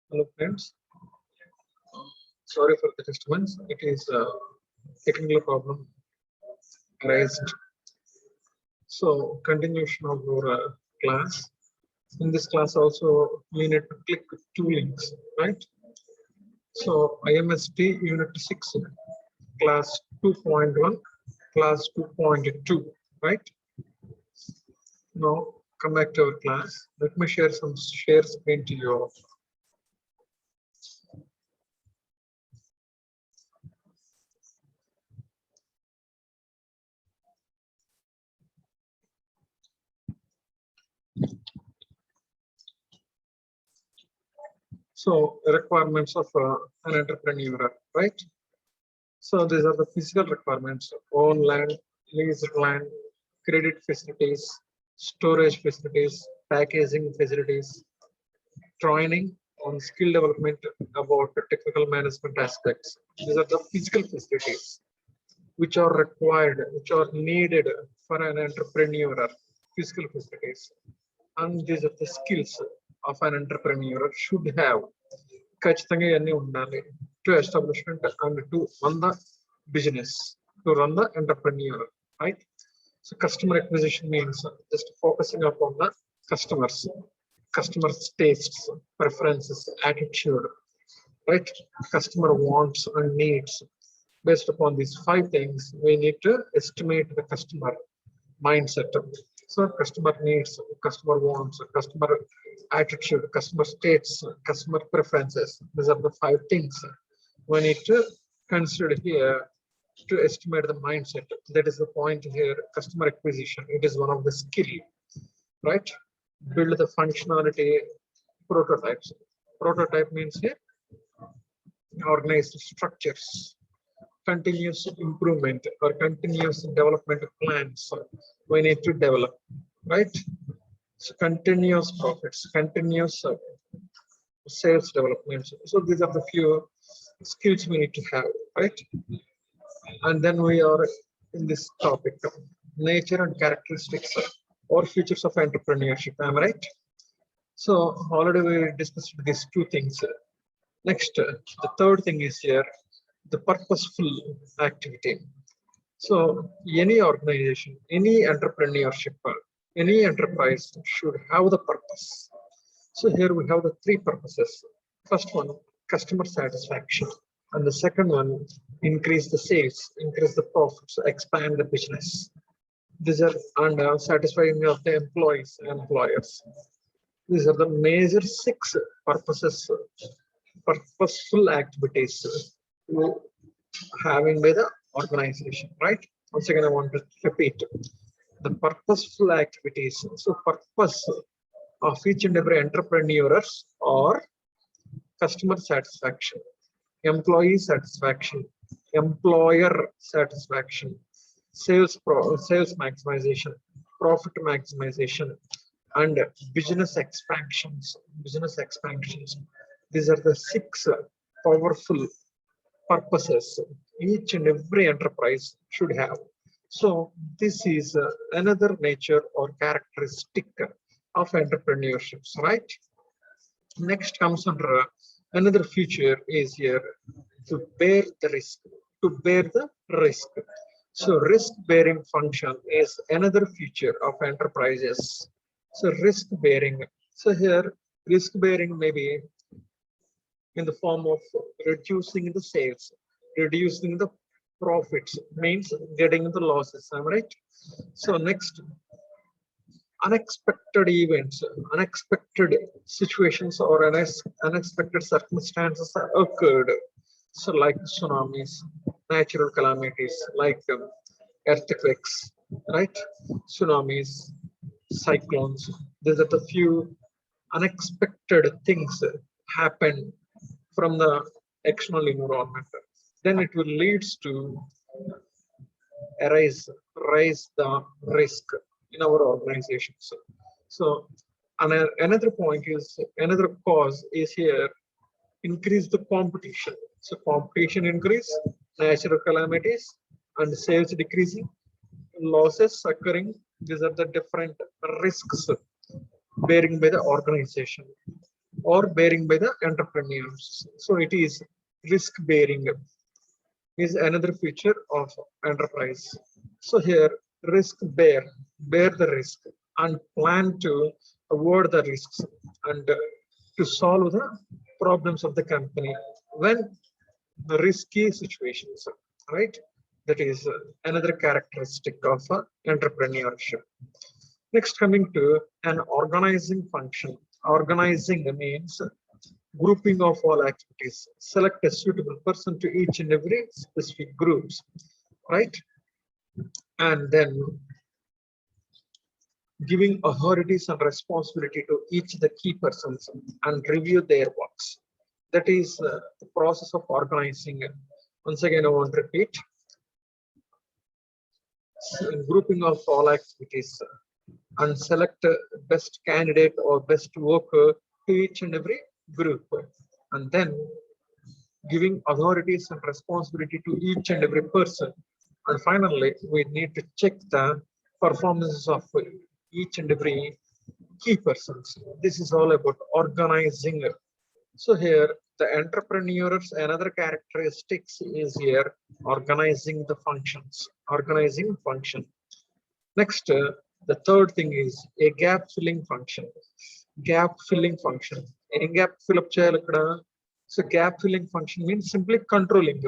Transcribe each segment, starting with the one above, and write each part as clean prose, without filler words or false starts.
Hello friends, sorry for the disturbance. It is a technical problem raised. So continuation of our class. In this class also we need to click two links, right? So IMST Unit 6, class 2.1, class 2.2, right? Now come back to our class. Let me share screen to you all. So requirements of an entrepreneur, right? So these are the physical requirements: own land, leased land, credit facilities, storage facilities, packaging facilities, training on skill development about the technical management aspects. These are the physical facilities which are required, which are needed for an entrepreneur. Physical facilities, and these are the skills of an entrepreneur should have. ఖచ్చితంగా ఇవన్నీ ఉండాలి to establishment and to run the business, to run the entrepreneur, right? So customer acquisition means just focusing upon the customers tastes, preferences, attitude, right? Customer wants and needs. Based upon these 5 things we need to estimate the customer mindset. So customer needs, customer wants, customer attitude, customer states, customer preferences. These are the 5 things we need to consider here to estimate the mindset. That is the point here. Customer acquisition, it is one of the skill, right? Build the functionality prototypes. Prototype means here organized structures, continuous improvement or continuous development plans we need to develop, right? So continuous profits, continuous sales development. So these are the few skills we need to have, right? And then we are in this topic, nature and characteristics or features of entrepreneurship. Am I right? So already we discussed these 2 things. Next, the third thing is here, the purposeful activity. So any organization, any entrepreneurship, any enterprise should have the purpose. So here we have the 3 purposes. First one, customer satisfaction, and the second one, increase the sales, increase the profits, expand the business. These are and satisfying of the employees and employers. These are the major 6 purposes, purposeful activities having by the organization, right? Once again I want to repeat the purposeful activities. So purpose of each and every entrepreneurs or customer satisfaction, employee satisfaction, employer satisfaction, sales maximization, profit maximization, and business expansions. These are the 6 powerful purposes each and every enterprise should have. So this is another nature or characteristic of entrepreneurships, right? Next comes under another feature is here, to bear the risk. So risk bearing function is another feature of enterprises. So risk bearing, so here risk bearing may be in the form of reducing the sales, reducing the profits, means getting the losses. Am I right? So next, unexpected events, unexpected situations or unexpected circumstances occurred. So like tsunamis, natural calamities like earthquakes, right? Tsunamis, cyclones. These are the few unexpected things happen from the external environment. Then it will leads to raise the risk in our organizations. So another point is, another cause is here, increase the competition. So competition increase, natural calamities and sales decreasing, losses occurring. These are the different risks bearing by the organization. or bearing by the entrepreneurs. So it is risk bearing is another feature of enterprise. So here bear the risk and plan to avoid the risks and to solve the problems of the company when the risky situations, right? That is another characteristic of entrepreneurship. Next, coming to an organizing function. Organizing means grouping of all activities. Select a suitable person to each and every specific groups, right? And then giving authorities and responsibility to each of the key persons and review their works. That is the process of organizing. Once again, I want to repeat. Grouping of all activities and select best candidate or best worker to each and every group, and then giving authorities and responsibility to each and every person, and finally we need to check the performances of each and every key persons. This is all about organizing. So here the entrepreneurs, another characteristics is here organizing the functions, organizing function. Next, the third thing is a gap filling function. Gap filling function. Any gap fill up cheyali ikkada. So gap filling function means simply controlling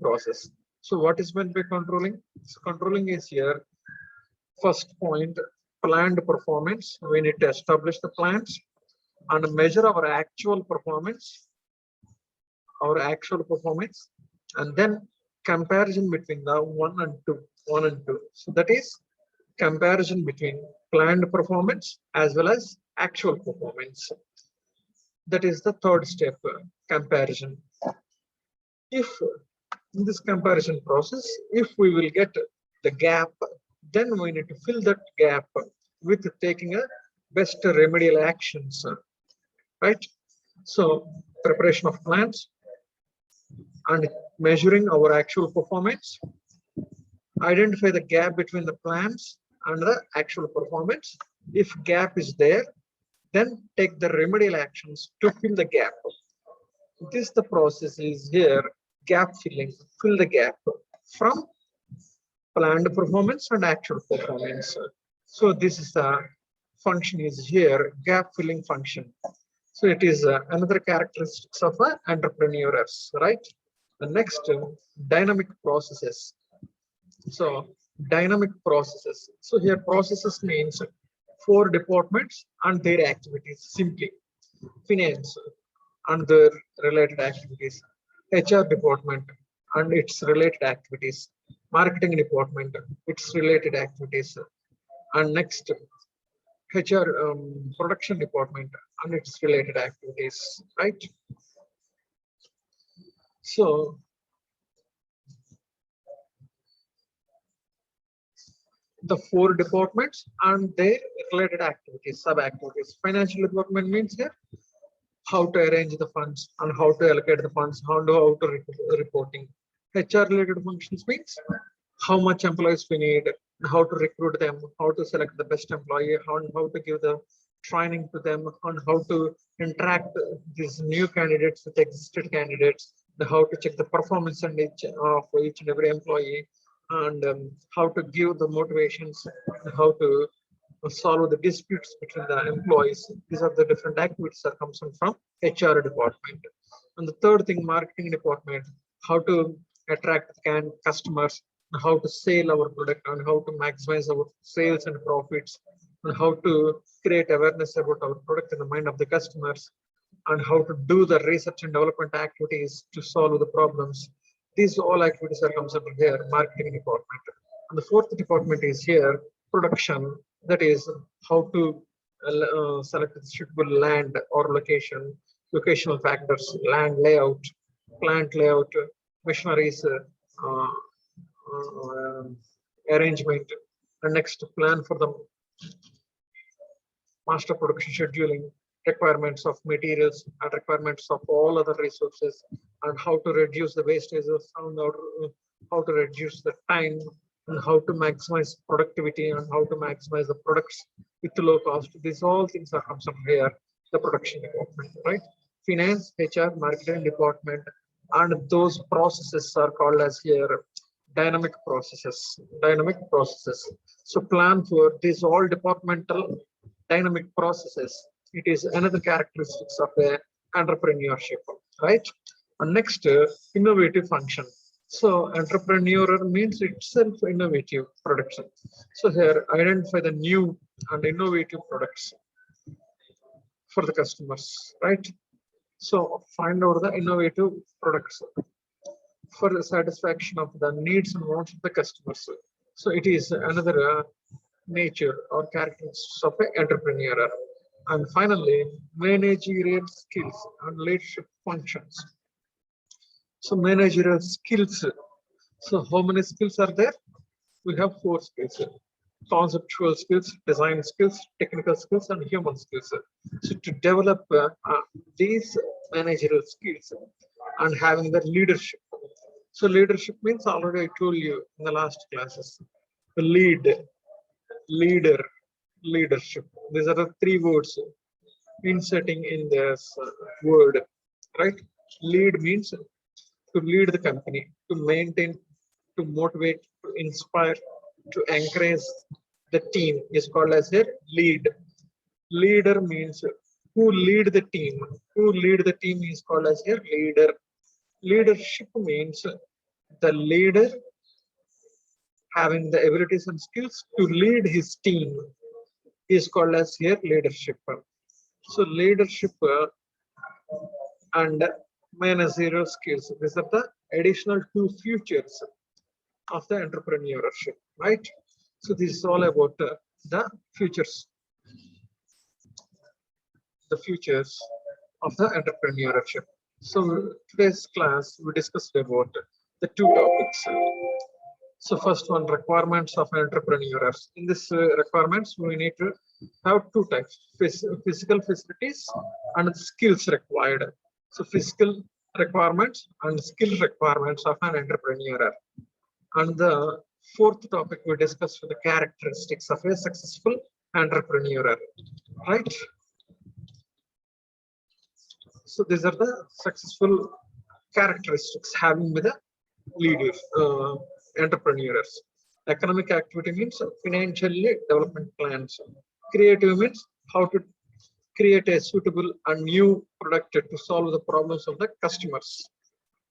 process. So what is meant by controlling? So controlling is here first point, planned performance. We need to establish the plans and measure our actual performance, and then comparison between the one and two. So that is comparison between planned performance as well as actual performance. That is the third step, comparison. If in this comparison process, if we will get the gap, then we need to fill that gap with taking a best remedial actions, right? So preparation of plans and measuring our actual performance, identify the gap between the plans and the actual performance. If gap is there, then take the remedial actions to fill the gap. This the process is here, gap filling, fill the gap from planned performance and actual performance. So this is the function is here, gap filling function. So it is another characteristics of entrepreneurs, right? The next, dynamic processes. So dynamic processes. So here processes means 4 departments and their activities. Simply finance and their related activities, HR department and its related activities, marketing department, its related activities, and next HR production department and its related activities, right? So the 4 departments and their related activities, sub activities. Financial department means here how to arrange the funds and how to allocate the funds, how to reporting. HR related functions means how much employees we need, how to recruit them, how to select the best employee, how to give the training to them, on how to interact these new candidates with existing candidates, how to check the performance and for each and every employee, and how to give the motivations, how to solve the disputes between the employees. These are the different activities that comes from HR department. And the third thing, marketing department, how to attract customers, how to sell our product and how to maximize our sales and profits, and how to create awareness about our product in the mind of the customers, and how to do the research and development activities to solve the problems. These all activities are comes under here, marketing department. And the fourth department is here, production. That is how to select the suitable land or locational factors, land layout, plant layout, machineries, arrangement, and next plan for the master production scheduling, requirements of materials and requirements of all other resources, and how to reduce the wastages, and how to reduce the time, and how to maximize productivity, and how to maximize the products with low cost. These all things are comes from here, the production department, right? Finance, HR, marketing department, and those processes are called as here dynamic processes. Dynamic processes. So plan for these all departmental dynamic processes. It is another characteristics of a entrepreneurship, right? And next, innovative function. So entrepreneur means itself innovative production. So here identify the new and innovative products for the customers, right? So find out the innovative products for the satisfaction of the needs and wants of the customers. So it is another nature or characteristics of an entrepreneur. And finally, managerial skills and leadership functions. So managerial skills. So how many skills are there? We have 4 skills: conceptual skills, design skills, technical skills, and human skills. So to develop these managerial skills and having the leadership. So leadership means already I told you in the last classes. The leader, leadership. These are the 3 words inserting in this word, right? Lead means to lead the company, to maintain, to motivate, to inspire, to encourage the team is called as a lead. Leader means who lead the team. Who lead the team is called as a leader. Leadership means the leader having the abilities and skills to lead his team is called as here leadership. So leadership and managerial skills. These are the additional 2 features of the entrepreneurship, right? So this is all about the futures of the entrepreneurship. So today's class we discussed about the 2 topics. So first one, requirements of entrepreneurs. In this requirements, we need to have 2 types: physical facilities and skills required. So physical requirements and skill requirements of an entrepreneur. And the 4th topic we discussed the characteristics of a successful entrepreneur, right? So these are the successful characteristics having with the leaders, entrepreneurs. Economic activity means financially development plans. Creative means how to create a suitable and new product to solve the problems of the customers.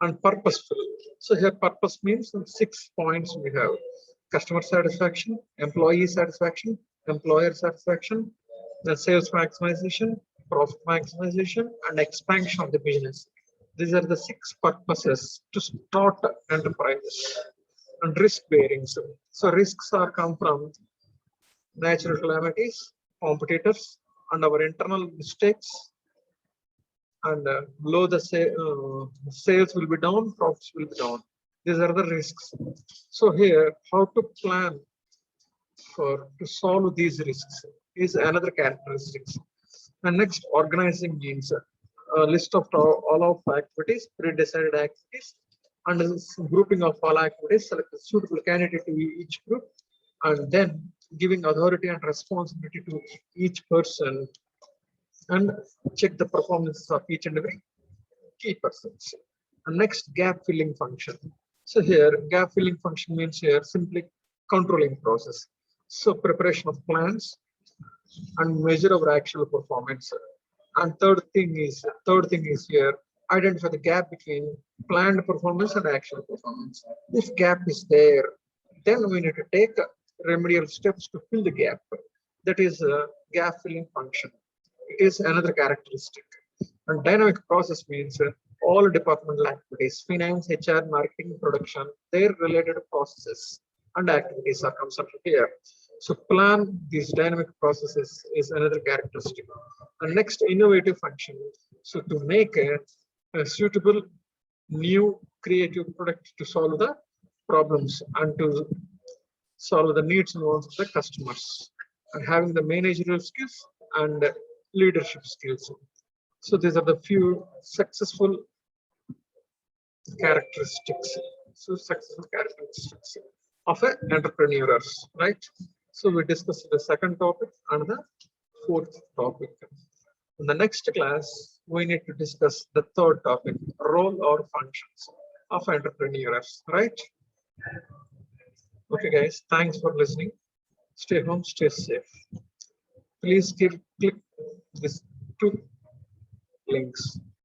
And purposeful. So here purpose means 6 points we have: customer satisfaction, employee satisfaction, employer satisfaction, the sales maximization, profit maximization, and expansion of the business. These are the 6 purposes to start enterprise. And risk bearing. So risks are come from natural calamities, competitors, and our internal mistakes. And below the sales will be down, profits will be down. These are the risks. So here, how to plan to solve these risks is another characteristics. And next, organizing means a list of all of activities, pre-decided activities, and grouping of all activities, select a suitable candidate to each group, and then giving authority and responsibility to each person, and check the performance of each and every key persons. And next, gap filling function. So here, gap filling function means here simply controlling process. So preparation of plans and measure our actual performance. And third thing is here, identify the gap between planned performance and actual performance. If gap is there, then we need to take remedial steps to fill the gap. That is a gap filling function. It is another characteristic. And dynamic process means all departmental activities, finance, HR, marketing, production, their related processes and activities are concerned here. So plan these dynamic processes is another characteristic. And next, innovative function. So to make a suitable new creative product to solve the problems and to solve the needs and wants of the customers, and having the managerial skills and leadership skills. So these are the few successful characteristics. So successful characteristics of an entrepreneurs, right? So we discussed the second topic and the 4th topic. In the next class, we need to discuss the third topic, role or functions of entrepreneurs, right? Okay, guys, thanks for listening. Stay home, stay safe. Please click these two links.